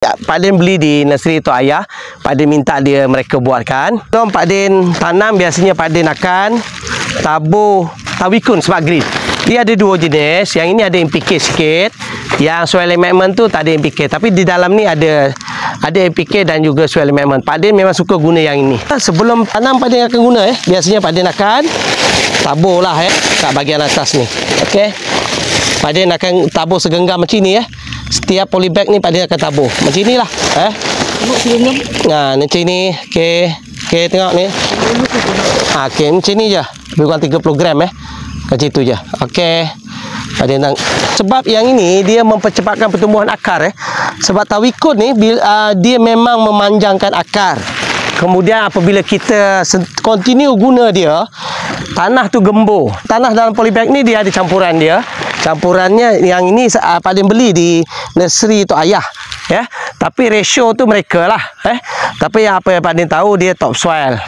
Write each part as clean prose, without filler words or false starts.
Pak Din beli di nursery Tok Ayah. Pak Din minta mereka buatkan. So, Pak Din tanam, biasanya Pak Din akan tabur tawikun smart green. Dia ada dua jenis. Yang ini ada NPK sikit. Yang soil amendment tu tak ada NPK. Tapi di dalam ni ada NPK dan juga soil amendment. Pak Din memang suka guna yang ini. Sebelum tanam Pak Din akan guna biasanya Pak Din akan tabur lah kat bahagian atas ni. Okey. Pak Din akan tabur segenggam macam ni Setiap polybag ni Pak Din akan tabur macam inilah nah macam ni. Okey tengok ni. Okey macam ni je, lebih kurang 30 gram macam itu je. Okey Pak Din sebab yang ini dia mempercepatkan pertumbuhan akar sebab tawikun ni dia memang memanjangkan akar. Kemudian apabila kita continue guna dia, tanah tu gembur. Tanah dalam polybag ni dia ada campuran dia. Campurannya yang ini Pak Din beli di nursery Tok Ayah tapi ratio tu mereka lah tapi apa yang Pak Din tahu, dia topsoil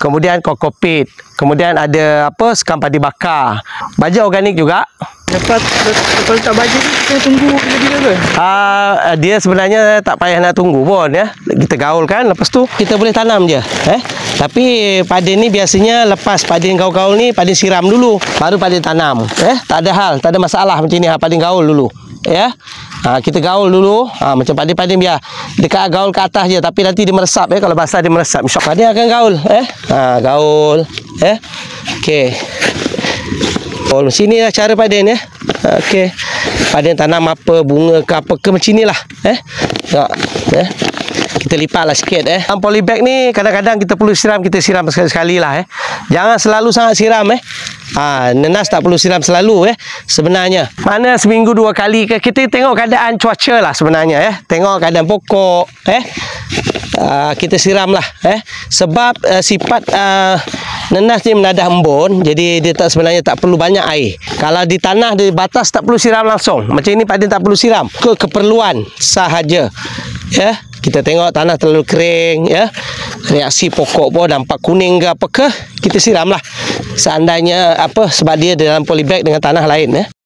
kemudian kokopit, kemudian ada sekam padi bakar, baja organik juga. Lepas letak baja ni kita tunggu lebih ke? Dia sebenarnya tak payah nak tunggu pun kita gaulkan, lepas tu kita boleh tanam je tapi Pak Din ni biasanya lepas Pak Din gaul-gaul ni, Pak Din siram dulu baru Pak Din tanam. Tak ada hal, tak ada masalah macam ni. Pak Din gaul dulu kita gaul dulu macam Pak Din biar dekat gaul ke atas je, tapi nanti dia meresap kalau basah dia meresap. Pak Din akan gaul gaul okey. Sini lah cara Pak Din okey. Pak Din tanam apa, bunga ke apa ke macam ni lah kita lipat lah sikit polybag ni kadang-kadang kita perlu siram, kita siram sekali-sekali lah jangan selalu sangat siram nenas tak perlu siram selalu sebenarnya. Mana seminggu 2 kali ke, kita tengok keadaan cuaca lah sebenarnya tengok keadaan pokok kita siram lah sebab sifat nenas ni menadah embun, jadi dia sebenarnya tak perlu banyak air. Kalau di tanah di batas tak perlu siram langsung. Macam ini Pak Din tak perlu siram, keperluan sahaja kita tengok tanah terlalu kering reaksi pokok pun nampak kuning ke apa ke, kita siram lah seandainya sebab dia dalam polybag dengan tanah lain